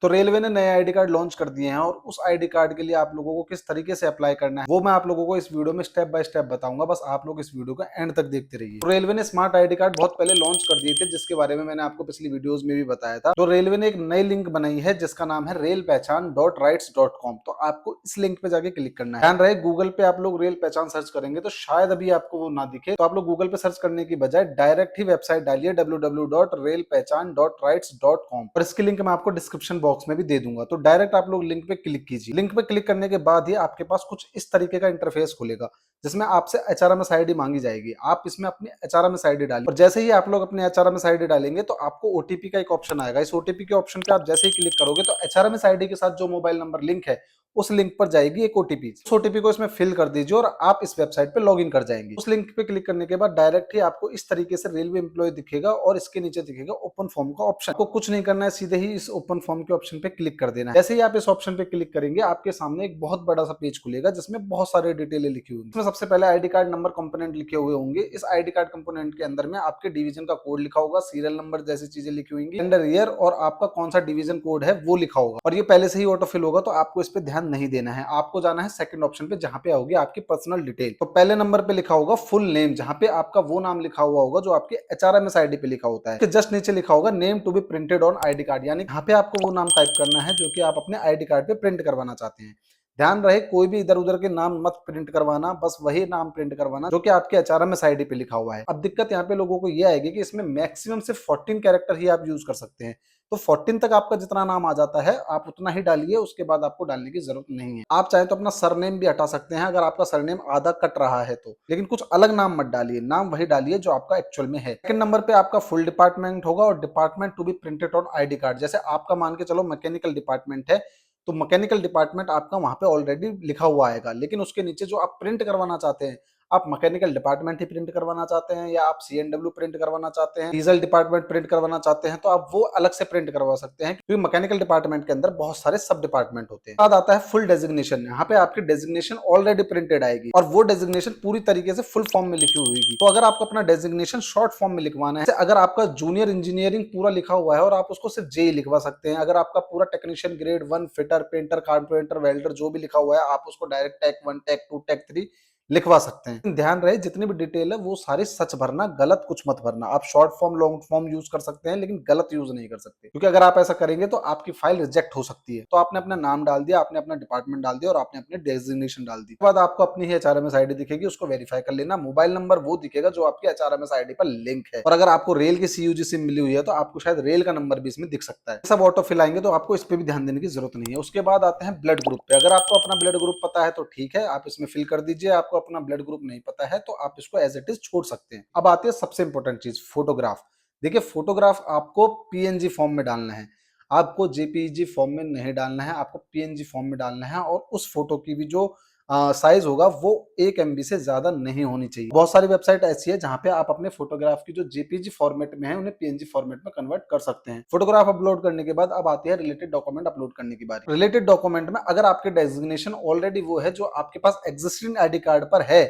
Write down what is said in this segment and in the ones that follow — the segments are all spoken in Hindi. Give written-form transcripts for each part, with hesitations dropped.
तो रेलवे ने नए आईडी कार्ड लॉन्च कर दिए हैं और उस आईडी कार्ड के लिए आप लोगों को किस तरीके से अप्लाई करना है वो मैं आप लोगों को इस वीडियो में स्टेप बाय स्टेप बताऊंगा। बस आप लोग इस वीडियो का एंड तक देखते रहिए। तो रेलवे ने स्मार्ट आईडी कार्ड बहुत पहले लॉन्च कर दिए थे, जिसके बारे में मैंने आपको पिछली वीडियोस में भी बताया था। तो रेलवे ने एक नई लिंक बनाई है जिसका नाम है रेल पहचान .rights.com। तो आपको इस लिंक पे जाके क्लिक करना है। ध्यान रहे, गूगल पे आप लोग रेल पहचान सर्च करेंगे तो शायद अभी आपको वो ना दिखे, तो आप लोग गूगल पे सर्च करने की बजाय डायरेक्ट ही वेबसाइट डालिए www.railpehchan.rights.com। और इसकी लिंक मैं आपको डिस्क्रिप्शन बॉक्स में भी दे दूंगा। तो डायरेक्ट आप लोग लिंक पे क्लिक कीजिए। लिंक पे क्लिक करने के बाद ही आपके पास कुछ इस तरीके का इंटरफेस खुलेगा जिसमें आपसे एचआरएमएस आईडी मांगी जाएगी। आप इसमें अपनी एचआरएमएस आईडी डालिए और जैसे ही आप लोग अपनी एचआरएमएस आईडी डालेंगे तो आपको ओटीपी का एक ऑप्शन आएगा। इस ओटीपी के ऑप्शन पे आप जैसे ही क्लिक करोगे तो एचआरएमएस आईडी के साथ जो मोबाइल नंबर लिंक है उस लिंक पर जाएगी एक ओटीपी। उस ओटीपी को इसमें फिल कर दीजिए और आप इस वेबसाइट पे लॉगिन कर जाएंगे। उस लिंक पे क्लिक करने के बाद डायरेक्ट ही आपको इस तरीके से रेलवे एम्प्लॉय दिखेगा और इसके नीचे दिखेगा ओपन फॉर्म का ऑप्शन। आपको कुछ नहीं करना है, सीधे ही इस ओपन फॉर्म के ऑप्शन पे क्लिक कर देना है। जैसे ही आप इस ऑप्शन पे क्लिक करेंगे आपके सामने एक बहुत बड़ा सा पेज खुलेगा जिसमें बहुत सारे डिटेलें लिखी हुई। इसमें सबसे पहले आईडी कार्ड नंबर कंपोनेंट लिखे हुए होंगे। इस आईडी कार्ड कंपोनेंट के अंदर में आपके डिवीजन का कोड लिखा होगा, सीरियल नंबर जैसी चीजें लिखी होंगी, जेंडर ईयर और आपका कौन सा डिवीजन कोड है वो लिखा होगा। और ये पहले से ही ऑटो फिल होगा तो आपको इस पे ध्यान नहीं देना है। आपको जाना है सेकंड ऑप्शन पे जहां पे होगी आपकी पर्सनल डिटेल। तो पहले नंबर पे लिखा होगा फुल नेम, जहां पे आपका वो नाम लिखा हुआ होगा जो आपके एचआरएमएस आईडी पे लिखा होता है। इसके जस्ट नीचे लिखा होगा name to be printed on ID card, यानी यहाँ पे आपको वो नाम टाइप करना है जो कि आप अपने आईडी कार्ड पे प्रिंट करवाना चाहते हैं। ध्यान रहे, कोई भी इधर उधर के नाम मत प्रिंट करवाना, बस वही नाम प्रिंट करवाना जो कि आपके एचआरएमएस आईडी पे लिखा हुआ है। अब दिक्कत यहाँ पे लोगों को ये आएगी कि इसमें मैक्सिमम सिर्फ 14 कैरेक्टर ही आप यूज कर सकते हैं। तो 14 तक आपका जितना नाम आ जाता है आप उतना ही डालिए, उसके बाद आपको डालने की जरूरत नहीं है। आप चाहे तो अपना सरनेम भी हटा सकते हैं अगर आपका सरनेम आधा कट रहा है तो, लेकिन कुछ अलग नाम मत डालिए, नाम वही डालिए जो आपका एक्चुअल में है। सेकंड नंबर पे आपका फुल डिपार्टमेंट होगा और department to be printed on ID card. जैसे आपका मान के चलो मैकेनिकल डिपार्टमेंट है तो मैकेनिकल डिपार्टमेंट आपका वहां पे ऑलरेडी लिखा हुआ आएगा, लेकिन उसके नीचे जो आप प्रिंट करवाना चाहते हैं, आप मैकेनिकल डिपार्टमेंट ही प्रिंट करवाना चाहते हैं या आप सीएनडब्ल्यू प्रिंट करवाना चाहते हैं, डीजल डिपार्टमेंट प्रिंट करवाना चाहते हैं, तो आप वो अलग से प्रिंट करवा सकते हैं क्योंकि मैकेनिकल डिपार्टमेंट के अंदर बहुत सारे सब डिपार्टमेंट होते हैं। बाद आता है फुल डेजिग्नेशन। यहाँ पे आपकी डेजिग्नेशन ऑलरेडी प्रिंटेड आएगी और वो डेजिग्नेशन पूरी तरीके से फुल फॉर्म में लिखी हुई होगी। तो अगर आपको अपना डेजिग्नेशन शॉर्ट फॉर्म में लिखवाना है, अगर आपका जूनियर इंजीनियरिंग पूरा लिखा हुआ है और आप उसको सिर्फ जे लिखवा सकते हैं। अगर आपका पूरा technician grade 1 fitter painter carpenter welder जो भी लिखा हुआ है आप उसको डायरेक्ट टेक 1 टेक 2 टेक 3 लिखवा सकते हैं। ध्यान रहे, जितनी भी डिटेल है वो सारी सच भरना, गलत कुछ मत भरना। आप short form long form use कर सकते हैं लेकिन गलत यूज नहीं कर सकते, क्योंकि अगर आप ऐसा करेंगे तो आपकी फाइल रिजेक्ट हो सकती है। तो आपने अपना नाम डाल दिया, आपने अपना डिपार्टमेंट डाल दिया और आपने अपने डेजिग्नेशन डाल दी। उसके बाद आपको अपनी ही एचआरएमएस आईडी दिखेगी, उसको वेरीफाई कर लेना। मोबाइल नंबर वो दिखेगा जो आपकी एचआरएमएस आईडी पर लिंक है। और अगर आपको रेल की सीयूजी सिम मिली हुई है तो आपको शायद रेल का नंबर भी इसमें दिख सकता है। सब ऑटो फिल आएंगे तो आपको इस पे भी ध्यान देने की जरूरत नहीं है। उसके बाद आते हैं ब्लड ग्रुप पे। अगर आपको अपना ब्लड ग्रुप पता है तो ठीक है, आप इसमें फिल कर दीजिए। आपको अपना ब्लड ग्रुप नहीं पता है तो आप इसको एज इट इज छोड़ सकते हैं। अब आती है सबसे इंपॉर्टेंट चीज, फोटोग्राफ। देखिए, फोटोग्राफ आपको पीएनजी फॉर्म में डालना है, आपको जेपीईजी फॉर्म में नहीं डालना है, आपको पीएनजी फॉर्म में डालना है। और उस फोटो की भी जो साइज होगा वो 1 MB से ज्यादा नहीं होनी चाहिए। बहुत सारी वेबसाइट ऐसी है जहां पे आप अपने फोटोग्राफ की जो जेपीजी फॉर्मेट में है उन्हें पीएनजी फॉर्मेट में कन्वर्ट कर सकते हैं। फोटोग्राफ अपलोड करने के बाद अब आती है रिलेटेड डॉक्यूमेंट अपलोड करने की बारी। रिलेटेड डॉक्यूमेंट में अगर आपके डेजिग्नेशन ऑलरेडी वो है जो आपके पास एग्जिस्टिंग आईडी कार्ड पर है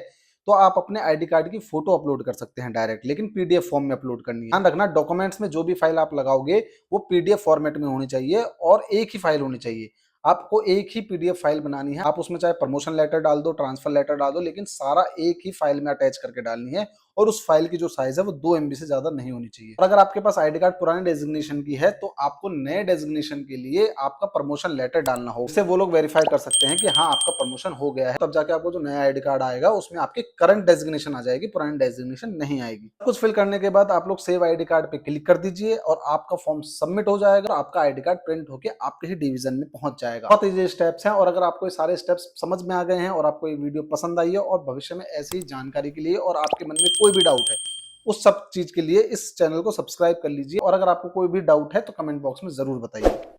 तो आप अपने आईडी कार्ड की फोटो अपलोड कर सकते हैं डायरेक्ट, लेकिन पीडीएफ फॉर्म में अपलोड करनी है। ध्यान रखना, डॉक्यूमेंट्स में जो भी फाइल आप लगाओगे वो पीडीएफ फॉर्मेट में होनी चाहिए और एक ही फाइल होनी चाहिए। आपको एक ही पीडीएफ फाइल बनानी है। आप उसमें चाहे प्रमोशन लेटर डाल दो, ट्रांसफर लेटर डाल दो, लेकिन सारा एक ही फाइल में अटैच करके डालनी है। और उस फाइल की जो साइज है वो 2 MB से ज्यादा नहीं होनी चाहिए। और अगर आपके पास आईडी कार्ड पुराने डेजिग्नेशन की है तो आपको नए डेजिग्नेशन के लिए आपका प्रमोशन लेटर डालना होगा। इससे वो लोग वेरीफाई कर सकते हैं कि हाँ आपका प्रमोशन हो गया है। तब जाके आपको जो नया आईडी कार्ड आएगा उसमें आपकी करंट डेजिग्नेशन आ जाएगी, पुरानी डेजिग्नेशन नहीं आएगी। कुछ फिल करने के बाद आप लोग सेव आईडी कार्ड पे क्लिक कर दीजिए और आपका फॉर्म सबमिट हो जाएगा। आपका आईडी कार्ड प्रिंट होकर आपके ही डिवीजन में पहुंच जाएगा। बहुत इजी स्टेप्स हैं और अगर आपको ये सारे स्टेप्स समझ में आ गए हैं और आपको ये वीडियो पसंद आई है और भविष्य में ऐसी जानकारी के लिए और आपके मन में कोई भी डाउट है उस सब चीज के लिए इस चैनल को सब्सक्राइब कर लीजिए। और अगर आपको कोई भी डाउट है तो कमेंट बॉक्स में जरूर बताइए।